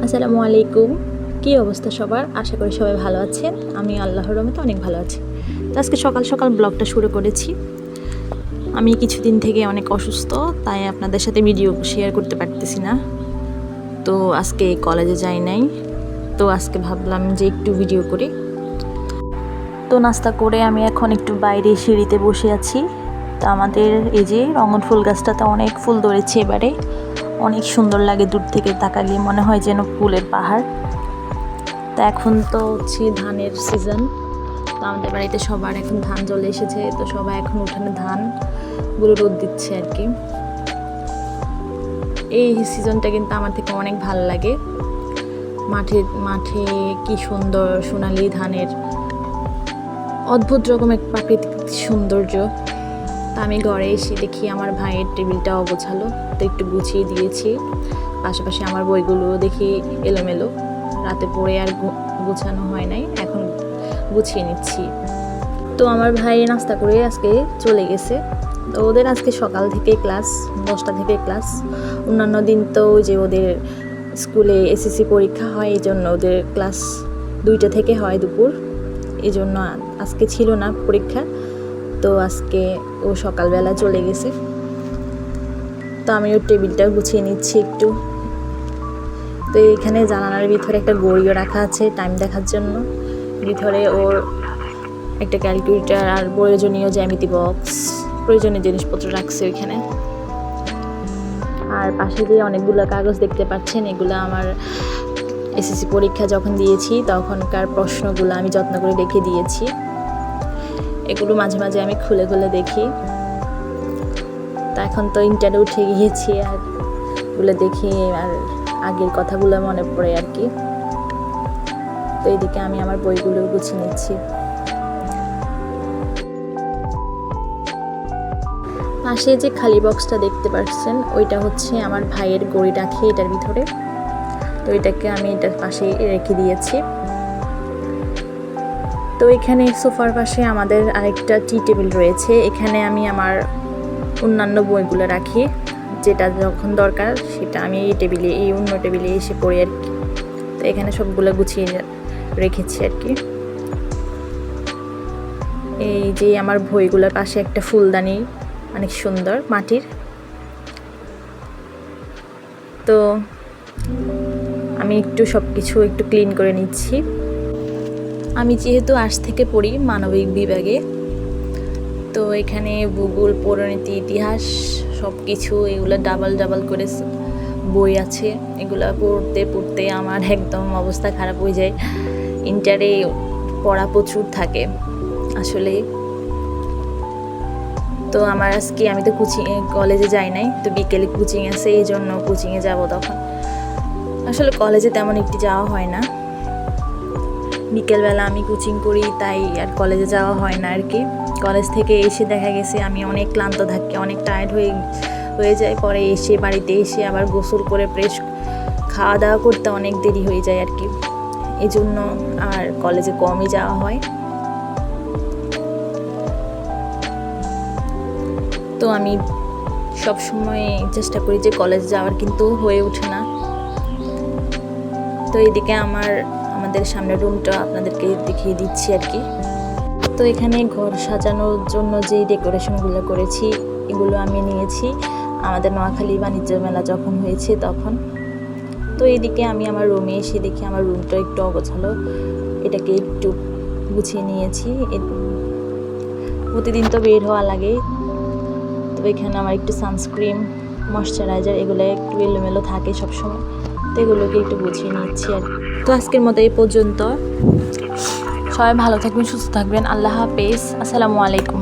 আসসালামু আলাইকুম। কী অবস্থা সবার? আশা করি সবাই ভালো আছেন। আমি আল্লাহর রহমতে অনেক ভালো আছি। তো আজকে সকাল সকাল ব্লগটা শুরু করেছি। আমি কিছুদিন থেকে অনেক অসুস্থ, তাই আপনাদের সাথে ভিডিও শেয়ার করতে পারতেছি না। তো আজকে কলেজে যাই নাই, তো আজকে ভাবলাম যে একটু ভিডিও করি। তো নাস্তা করে আমি এখন একটু বাইরে সিঁড়িতে বসে আছি। তো আমাদের এই যে রঙন ফুল গাছটাতে অনেক ফুল ধরেছে এবারে, অনেক সুন্দর লাগে। দূর থেকে তাকালে মনে হয় যেন ফুলের পাহাড়। তো এখন তো হচ্ছে ধানের সিজন, তো আমাদের বাড়িতে সবার এখন ধান চলে এসেছে। তো সবাই এখন উঠানে ধানগুলো রোদ দিচ্ছে আর কি। এই সিজনটা কিন্তু আমার থেকে অনেক ভালো লাগে। মাঠে মাঠে কি সুন্দর সোনালি ধানের অদ্ভুত রকমের প্রাকৃতিক সৌন্দর্য। তা আমি ঘরে এসে দেখি আমার ভাইয়ের টেবিলটা অগোছালো, তো একটু গুছিয়ে দিয়েছি। পাশাপাশি আমার বইগুলো দেখি এলোমেলো, রাতে পড়ে আর গুছানো হয় নাই, এখন গুছিয়ে নিচ্ছি। তো আমার ভাই নাস্তা করে আজকে চলে গেছে। তো ওদের আজকে সকাল থেকে ক্লাস, 10টা থেকে ক্লাস। অন্যান্য দিন তো যে ওদের স্কুলে এসএসসি পরীক্ষা হয়, এই জন্য ওদের ক্লাস 2টা থেকে হয় দুপুর, এই জন্য আজকে ছিল না পরীক্ষা। তো আজকে ও সকালবেলা চলে গেছে। তো আমি ওর টেবিলটা গুছিয়ে নিচ্ছি একটু। তো এখানে জানালার ভিতরে একটা ঘড়িও রাখা আছে টাইম দেখার জন্য। ভিতরে ওর একটা ক্যালকুলেটর আর প্রয়োজনীয় জ্যামিতি বক্স, প্রয়োজনীয় জিনিসপত্র রাখছে ওইখানে। আর পাশে যে অনেকগুলো কাগজ দেখতে পাচ্ছেন, এগুলো আমার এসএসসি পরীক্ষা যখন দিয়েছি তখনকার প্রশ্নগুলো আমি যত্ন করে রেখে দিয়েছি। এগুলো মাঝে মাঝে আমি খুলে খুলে দেখি। তা এখন তো ইন্টারে উঠে গিয়েছি, আর এগুলো দেখি আর আগের কথাগুলো মনে পড়ে আর কি। তো এইদিকে আমি আমার বইগুলো গুছিয়ে নিচ্ছি। পাশে যে খালি বক্সটা দেখতে পাচ্ছেন, ওইটা হচ্ছে আমার ভাইয়ের ঘড়ি রাখে এটার ভিতরে। তো এটাকে আমি এটার পাশে রেখে দিয়েছি। তো এখানে সোফার পাশে আমাদের আরেকটা টি টেবিল রয়েছে। এখানে আমি আমার অন্যান্য বইগুলো রাখি, যেটা যখন দরকার সেটা আমি এই অন্য টেবিলে এসে পড়ি আর কি। তো এখানে সবগুলো গুছিয়ে রেখেছি আর কি। এই যে আমার বইগুলোর পাশে একটা ফুলদানি, অনেক সুন্দর মাটির। তো আমি একটু সব কিছু একটু ক্লিন করে নিচ্ছি। আমি যেহেতু আর্টস থেকে পড়ি মানবিক বিভাগে, তো এখানে ভূগোল, পরিণতি, ইতিহাস সব কিছু এগুলো ডাবল করে বই আছে। এগুলো পড়তে পড়তে আমার একদম অবস্থা খারাপ হয়ে যায়। ইন্টারে পড়া প্রচুর থাকে আসলে। তো আমার আজকে আমি তো কলেজে যাই নাই, তো বিকেলে কোচিং আছে, এই জন্য কোচিংয়ে যাব। তখন আসলে কলেজে তেমন একটি যাওয়া হয় না, বিকেলবেলা আমি কোচিং করি, তাই আর কলেজে যাওয়া হয় না আর কি। কলেজ থেকে এসে দেখা গেছে আমি অনেক ক্লান্ত থাকি, অনেক টায়ার্ড হয়ে যায়। পরে এসে বাড়িতে এসে আবার গোসল করে ফ্রেশ খাওয়া দাওয়া করতে অনেক দেরি হয়ে যায় আর কি। এই জন্য আর কলেজে কমই যাওয়া হয়। তো আমি সব সময় চেষ্টা করি যে কলেজ যাওয়ার, কিন্তু হয়ে ওঠে না। তো এদিকে আমাদের সামনের রুমটা আপনাদেরকে দেখিয়ে দিচ্ছি আর কি। তো এখানে ঘর সাজানোর জন্য যে ডেকোরেশনগুলো করেছি, এগুলো আমি নিয়েছি আমাদের নোয়াখালী বাণিজ্য মেলা যখন হয়েছে তখন। তো এদিকে আমি আমার রুমে এসে দেখি আমার রুমটা একটু অগোছালো, এটাকে একটু গুছিয়ে নিয়েছি। প্রতিদিন তো বের হওয়া লাগে, তো এখানে আমার একটু সানস্ক্রিন, ময়শ্চারাইজার এগুলো একটু এলোমেলো থাকে সবসময়, তো এগুলোকে একটু গুছিয়ে নিচ্ছি আর। তো আজকের মতো এই পর্যন্ত। সবাই ভালো থাকবেন, সুস্থ থাকবেন। আল্লাহ হাফেজ, আসসালামু আলাইকুম।